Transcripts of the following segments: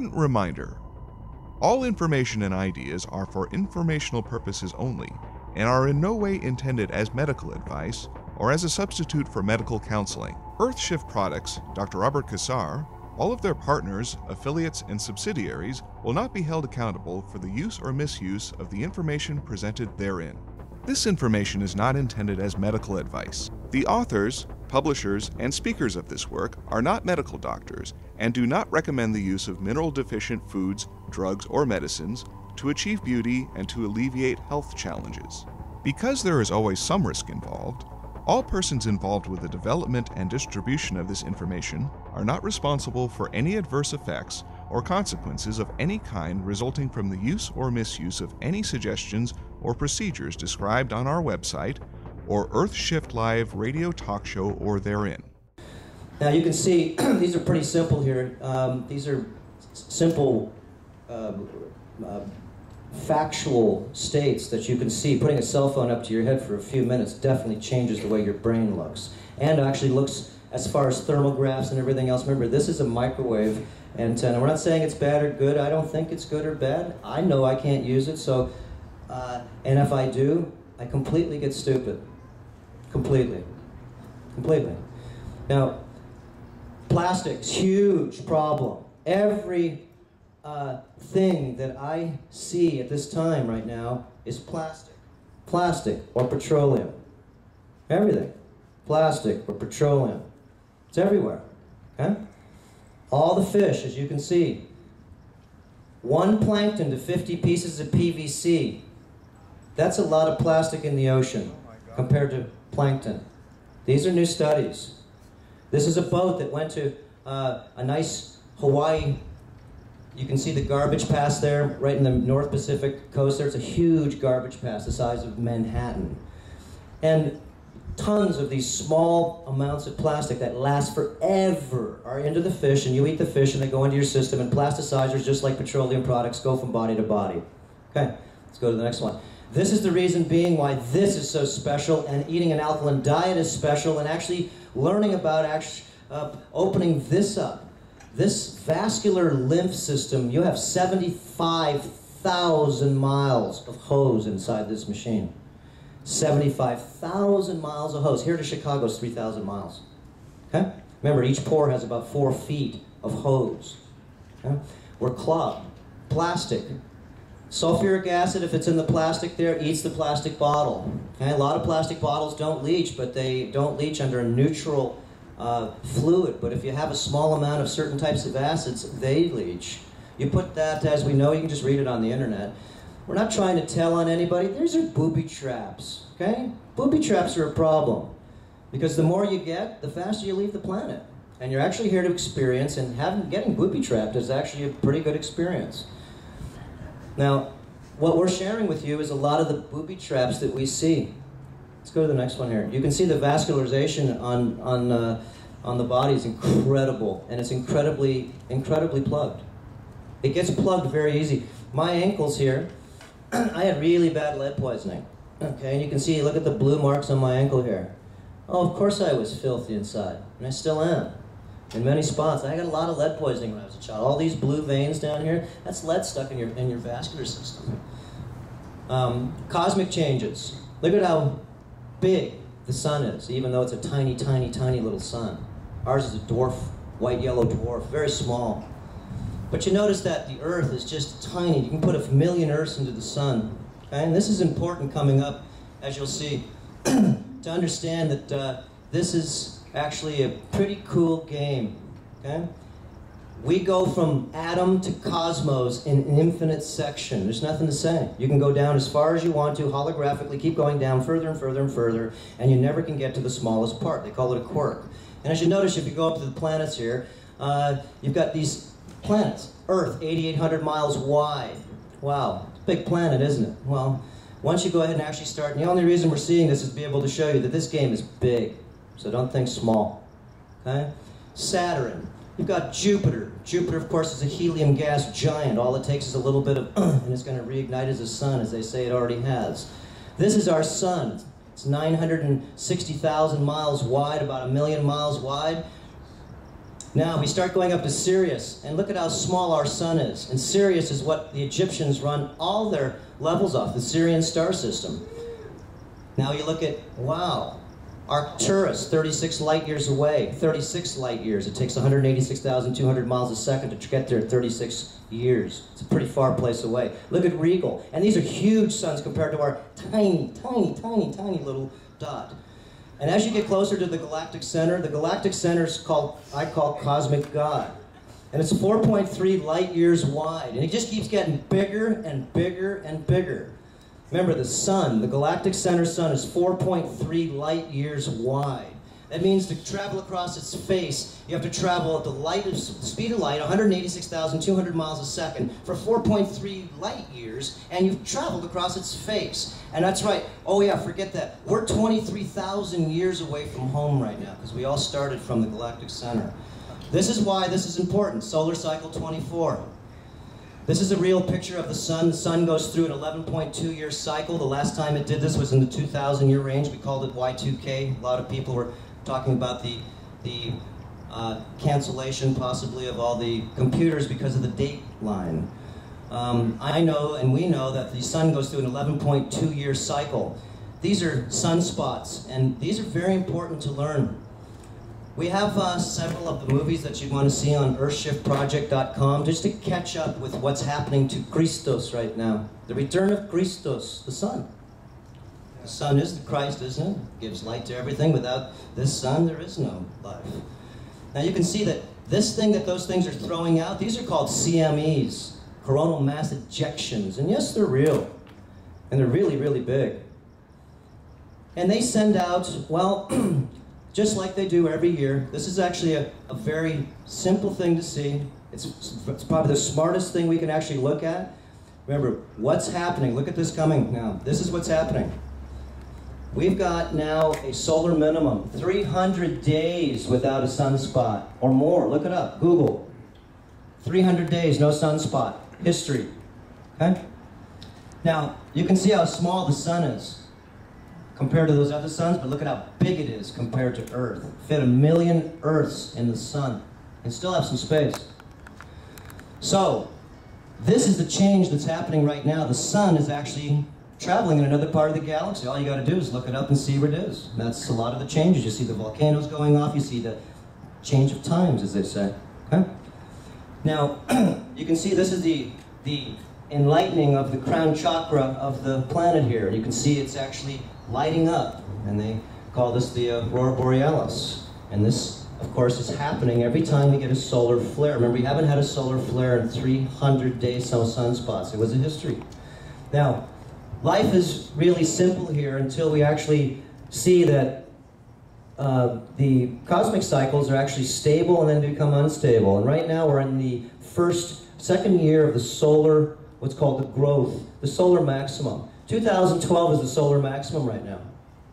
important reminder. All information and ideas are for informational purposes only and are in no way intended as medical advice or as a substitute for medical counseling. Earthshift Products, Dr. Robert Cassar, all of their partners, affiliates, and subsidiaries will not be held accountable for the use or misuse of the information presented therein. This information is not intended as medical advice. The authors, publishers, and speakers of this work are not medical doctors and do not recommend the use of mineral-deficient foods, drugs, or medicines to achieve beauty and to alleviate health challenges. Because there is always some risk involved, all persons involved with the development and distribution of this information are not responsible for any adverse effects or consequences of any kind resulting from the use or misuse of any suggestions or procedures described on our website or Earthshift Live radio talk show or therein. Now you can see these are pretty simple here. These are simple factual states that you can see. Putting a cell phone up to your head for a few minutes definitely changes the way your brain looks, and actually looks as far as thermal graphs and everything else. Remember, this is a microwave antenna. We're not saying it's bad or good. I don't think it's good or bad. I know I can't use it, so and if I do, I completely get stupid. Completely. Now, plastics, huge problem. Every thing that I see at this time right now is plastic. Plastic or petroleum. Everything. Plastic or petroleum. It's everywhere. Okay? All the fish, as you can see. 1 plankton to 50 pieces of PVC. That's a lot of plastic in the ocean compared to plankton. These are new studies. This is a boat that went to a nice Hawaii. You can see the garbage pass there, right in the North Pacific coast there. It's a huge garbage pass the size of Manhattan. And tons of these small amounts of plastic that last forever are into the fish, and you eat the fish and they go into your system, and plasticizers, just like petroleum products, go from body to body. Okay, let's go to the next one. This is the reason being why this is so special, and eating an alkaline diet is special, and actually learning about opening this up. This vascular lymph system, you have 75,000 miles of hose inside this machine. 75,000 miles of hose. Here to Chicago is 3,000 miles. Okay? Remember, each pore has about 4 feet of hose. Okay? We're clogged. Plastic. Sulfuric acid, if it's in the plastic there, eats the plastic bottle. Okay? A lot of plastic bottles don't leach, but they don't leach under a neutral fluid. But if you have a small amount of certain types of acids, they leach. You put that, as we know, you can just read it on the internet. We're not trying to tell on anybody. These are booby traps, okay? Booby traps are a problem because the more you get, the faster you leave the planet. And you're actually here to experience, and getting booby trapped is actually a pretty good experience. Now, what we're sharing with you is a lot of the booby traps that we see. Let's go to the next one here. You can see the vascularization on the body is incredible, and it's incredibly plugged. It gets plugged very easy. My ankles here, I had really bad lead poisoning. Okay, and you can see, look at the blue marks on my ankle here. Oh, of course I was filthy inside, and I still am. In many spots, I got a lot of lead poisoning when I was a child. All these blue veins down here, that's lead stuck in your vascular system. Cosmic changes. Look at how big the sun is, even though it's a tiny, tiny, tiny little sun. Ours is a dwarf, white yellow dwarf, very small. But you notice that the Earth is just tiny. You can put 1 million Earths into the sun. Okay? And this is important coming up, as you'll see, to understand that this is actually a pretty cool game. Okay? We go from atom to cosmos in an infinite section. There's nothing to say. You can go down as far as you want to, holographically, keep going down further and further and further, and you never can get to the smallest part. They call it a quark. And as you notice, if you go up to the planets here, you've got these planets. Earth, 8,800 miles wide. Wow, it's a big planet, isn't it? Well, once you go ahead and actually start, and the only reason we're seeing this is to be able to show you that this game is big. So don't think small. Okay? Saturn. You've got Jupiter. Jupiter, of course, is a helium gas giant. All it takes is a little bit of and it's going to reignite as a sun, as they say it already has. This is our sun. It's 960,000 miles wide, about 1 million miles wide. Now we start going up to Sirius, and look at how small our sun is. And Sirius is what the Egyptians run all their levels off, the Sirian star system. Now you look at, wow, Arcturus, 36 light years away, 36 light years. It takes 186,200 miles a second to get there in 36 years. It's a pretty far place away. Look at Regal, and these are huge suns compared to our tiny, tiny, tiny, tiny little dot. And as you get closer to the galactic center is called, I call Cosmic God. And it's 4.3 light years wide. And it just keeps getting bigger and bigger and bigger. Remember, the sun, the galactic center sun, is 4.3 light years wide. That means to travel across its face, you have to travel at the speed of light, 186,200 miles a second, for 4.3 light years, and you've traveled across its face. And that's right. Oh yeah, forget that. We're 23,000 years away from home right now, because we all started from the galactic center. This is why this is important. Solar cycle 24. This is a real picture of the sun. The sun goes through an 11.2 year cycle. The last time it did this was in the 2,000 year range. We called it Y2K. A lot of people were talking about the cancellation possibly of all the computers because of the date line. I know, and we know, that the sun goes through an 11.2 year cycle. These are sunspots, and these are very important to learn. We have several of the movies that you want to see on earthshiftproject.com just to catch up with what's happening to Christos right now. The return of Christos, the sun. The sun is the Christ, isn't it? Gives light to everything. Without this sun, there is no life. Now you can see that this thing that those things are throwing out, these are called CMEs, coronal mass ejections. And yes, they're real. And they're really, really big. And they send out, well, just like they do every year. This is actually a very simple thing to see. It's probably the smartest thing we can actually look at. Remember, what's happening? Look at this coming now. This is what's happening. We've got now a solar minimum, 300 days without a sunspot, or more. Look it up, Google. 300 days, no sunspot. History, okay? Now, you can see how small the sun is compared to those other suns, but look at how big it is compared to Earth. Fit 1 million Earths in the sun and still have some space. So, this is the change that's happening right now. The sun is actually traveling in another part of the galaxy. All you got to do is look it up and see where it is. And that's a lot of the changes. You see the volcanoes going off. You see the change of times, as they say. Okay? Now, you can see this is the enlightening of the crown chakra of the planet here. You can see it's actually lighting up. And they call this the Aurora Borealis. And this, of course, is happening every time we get a solar flare. Remember, we haven't had a solar flare in 300 days, some sunspots. It was a history. Now, life is really simple here until we actually see that the cosmic cycles are actually stable and then become unstable. And right now we're in the second year of the solar, what's called the growth, the solar maximum. 2012 is the solar maximum right now.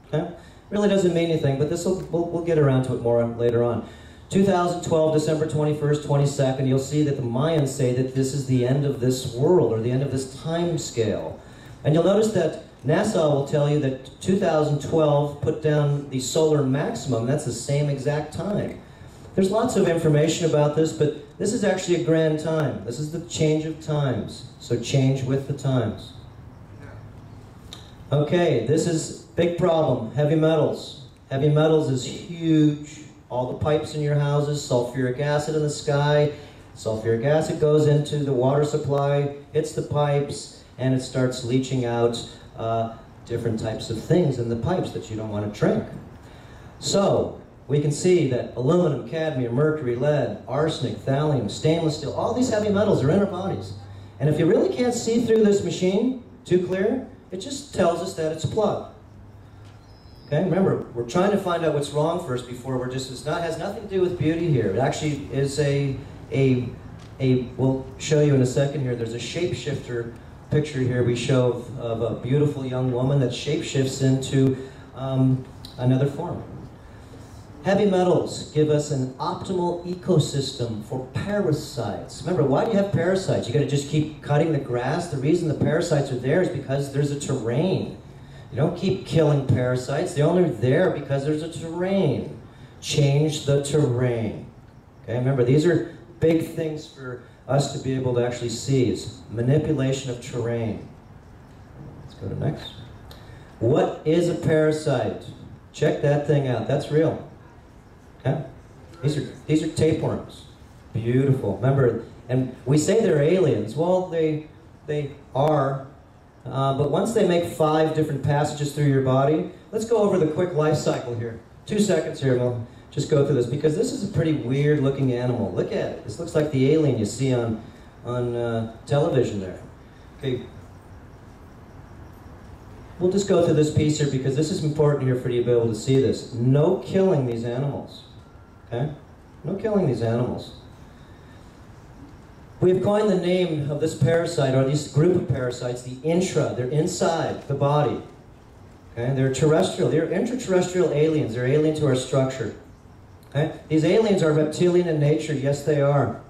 Okay? Really doesn't mean anything, but we'll get around to it more later on. 2012, December 21st, 22nd, you'll see that the Mayans say that this is the end of this world, or the end of this time scale. And you'll notice that NASA will tell you that 2012 put down the solar maximum. That's the same exact time. There's lots of information about this, but this is actually a grand time. This is the change of times. So change with the times. Okay, this is big problem, heavy metals. Heavy metals is huge. All the pipes in your houses, sulfuric acid in the sky. Sulfuric acid goes into the water supply, hits the pipes, and it starts leaching out different types of things in the pipes that you don't want to drink. So, we can see that aluminum, cadmium, mercury, lead, arsenic, thallium, stainless steel, all these heavy metals are in our bodies. And if you really can't see through this machine too clear, it just tells us that it's plugged. Okay, remember, we're trying to find out what's wrong first before we're just, has nothing to do with beauty here. It actually is we'll show you in a second here, there's a shapeshifter picture here we show of a beautiful young woman that shapeshifts into another form. Heavy metals give us an optimal ecosystem for parasites. Remember, why do you have parasites? You got to just keep cutting the grass? The reason the parasites are there is because there's a terrain. You don't keep killing parasites. They're only there because there's a terrain. Change the terrain. Okay, remember, these are big things for us to be able to actually see. It's manipulation of terrain. Let's go to next. What is a parasite? Check that thing out. That's real. Okay? These are tapeworms. Beautiful. Remember, and we say they're aliens. Well, they are. But once they make 5 different passages through your body, let's go over the quick life cycle here. 2 seconds here, we'll just go through this, because this is a pretty weird looking animal. Look at it. This looks like the alien you see on television there. Okay. We'll just go through this piece here because this is important here for you to be able to see this. No killing these animals. Okay? No killing these animals. We've coined the name of this parasite, or this group of parasites, the intra. They're inside the body. Okay? They're terrestrial. They're intraterrestrial aliens. They're alien to our structure. Okay? These aliens are reptilian in nature. Yes, they are.